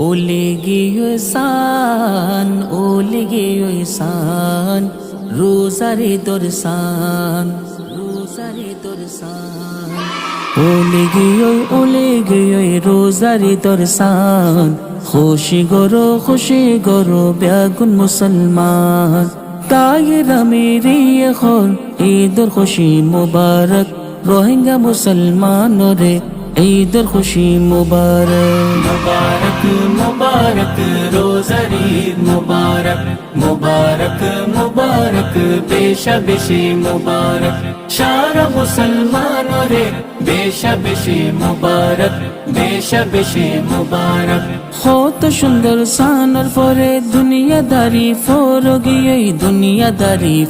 ওলেগিও সান রোজারে দরসান ওলেগিও রোজারে দরসান খুশি গরো ব্যাগুন মুসলমান তায়েরা মেরি এখন ঈদুল খুশি মুবারক রোহিঙ্গা মুসলমান রে ঈদুল খুশি মুবারক মুবারক মুবারক রোজার ঈদ মুবারক মুবারক মুবারক বেশা বেশি মুবারক সারা মুসলমান রে বেশা বেশি মুবারক বেশা বেশি মুবারক কত সুন্দর সানার পরে দুনিয়াদারি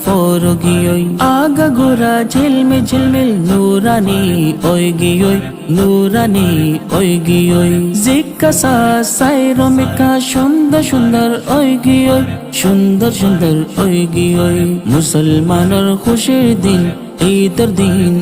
ফরগিয়ই আগা গোরা ঝিলমিল নুরানি ওই গিয়ই জিজ্ঞাসা সাইরমিকা সুন্দর ওই গিয়ই মুসলমানের খুশির দিন ঈদের দিন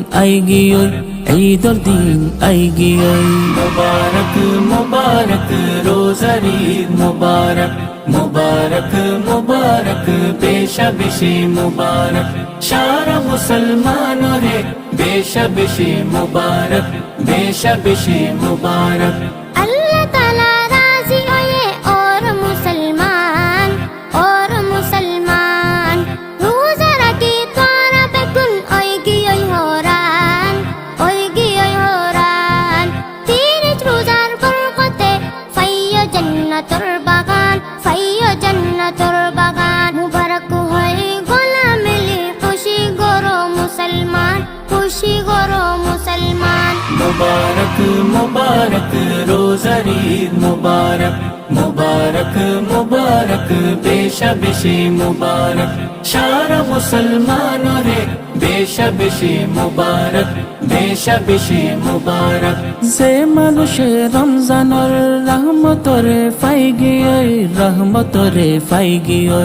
আই গিয়ই মুবারক মুবারক রোজার ঈদ মুবারক মুবারক মুবারক বেশা বেশি মুবারক সারা মুসলমান রে বেশা বেশি মুবারক বেশা বেশি মুবারক अल्लाह ताला राजी होए और मुसलमान रोजा रखे तोरा बेकुन ओएगी होरान तेरे रोजार बरकते फैयो जन्नतुर बागान मुबारक होए गोला मिली खुशी गरो मुसलमान मुबारक मुबारक रोज़ार ईद मुबारक मुबारक मुबारक बेशा बेशी मुबारक सारा मुसलमान रे बेशा बेशी मुबारक बेशा बेशी मुबारक যে মানুষে রমজানের রহমতরে ফাই গিয়ে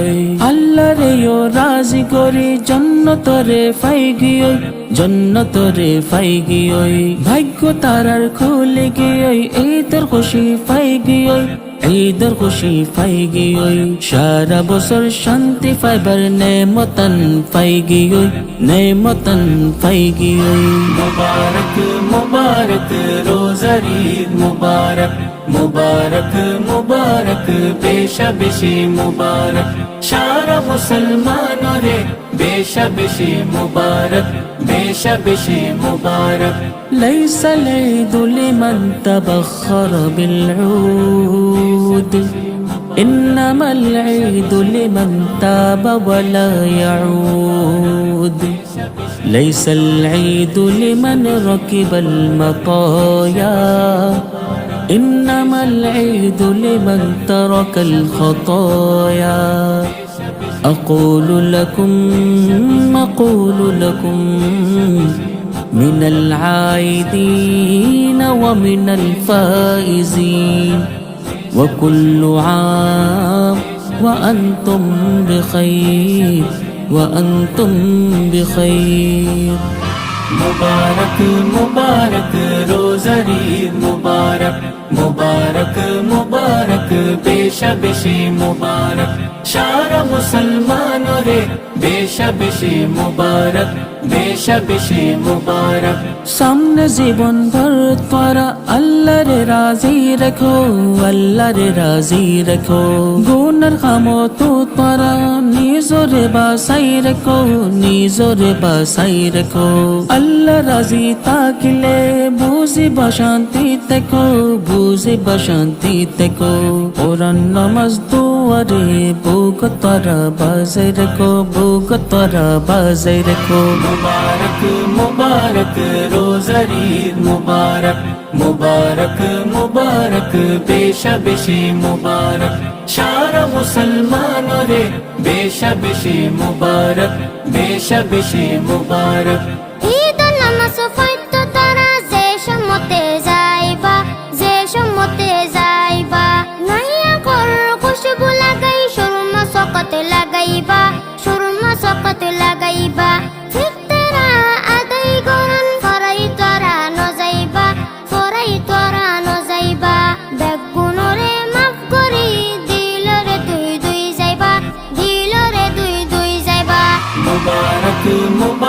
আল্লাহ রে ও রাজি করি জন্নতরে ফাই গিয়ে ভাগ্য তারার খুলে গিয়ে ঈদের খুশি পাই গিয়ে সারা বছর শান্তি পাইবার নেমতন পাই গিয়ে मुबारक मुबारक रोज़ार ईद मुबारक मुबारक मुबारक बेशा बेशी मुबारक सारा मुसलमान रे बेशा बेशी मुबारक बेशा बेशी मुबारक ليس العيد لمن تبخر بالعود إنما العيد لمن تاب ولا يعود ليس العيد لمن ركب المطايا إنما العيد لمن ترك الخطايا أقول لكم من العائدين ومن الفائزين وكل عام وأنتم بخير मुबारक मुबारक रोज़ार ईद मुबारक मुबारक मुबारक बेशा बेशी मुबारक सारा मुसलमान रे बेशा बेशी मुबारक बेशा बेशी मुबारक सामने जीवन भर त्वरा अल्लाह रे राजी रखो गुनर खामो तो त्वरा নিজরে বাসাই রেখো আল্লাহ রাজি তাকিলে বুঝিবা শান্তি থেকো কোরআন নামাজ দুয়ারে বুক তোরা বাজাই রেখো मुबारक मुबारक रोज़ार ईद मुबारक मुबारक मुबारक बेशा बेशी मुबारक सारा मुसलमान रे बेशा बेशी मुबारक बेशा बेशी मुबारक ঈদ নামাজ পড়তে তারা যে সম্মতে যাইবা নাইয়া কর খুশবু লাগাই সুরমা সকত লাগাইবা ঠিক তারা আদায় করন ফরাই তোরা ন যাইবা বেগুনরে মাফ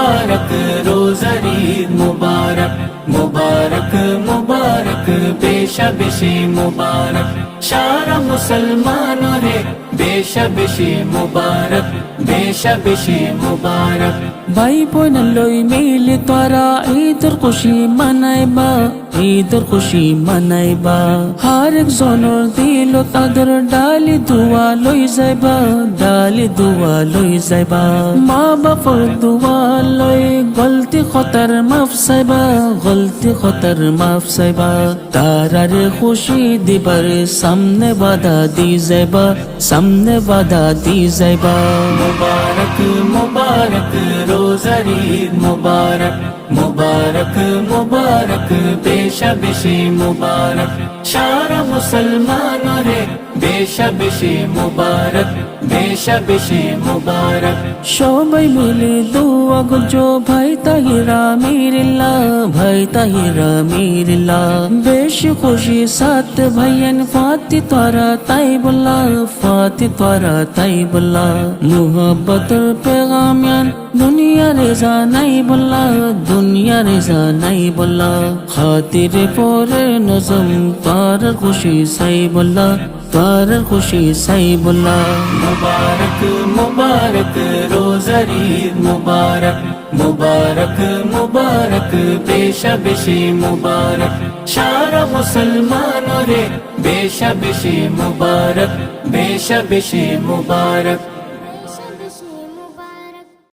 মুবারক রোজার ঈদ মুবারক মুবারক মুবারক বেশা বেশি মুবারক সারা মুসলমানরে বেশা বেশি মুবারক বেশা বেশি মুবারক ভাই বোন লই মিলে তোরা ঈদের খুশি মানাইবা ঈদের খুশি মানাইবা হর একজনের দিল তাদের ডালি দুয়া লই যাইবা ডালি দুয়া লই যাইবা মা বাপর দুয়া লই গলতি খতার মাফ চাইবা গলতি খতার মাফ চাইবা তারারে খুশি দিবার সামনে বাধা দি যাইবা সামনে বাধা দি যাইবা মুবারক মুবারক রোজার ঈদ মুবারক মুবারক মুবারক বেশা বেশি মুবারক সারা মুসলমানরে বেশা বেশি মুবারক বেশা বেশি মুবারক সবাই মিলে দোয়া গুজো ভাই তাহিরা মিরিল্লা ভাই তাহিরা মিরিল্লা বেশি খুশি সাথ ভাইয়ান ফাতি তোরা তাই বলা ফাতি তোরা তাই বলা মুহাব্বতর পেগামিয়ান দুনিয়া রেজা নাই বলা দুনিয়া রেজা নাই বলা খাতির পরে নজম তার খুশি সাই বলা তার খুশি সাই বলা মুবারক মুবারক রোজার ঈদ মুবারক মুবারক মুবারক বেশা বেশি মুবারক সারা মুসলমানরে বেশা বেশি মুবারক বেশা বেশি মুবারক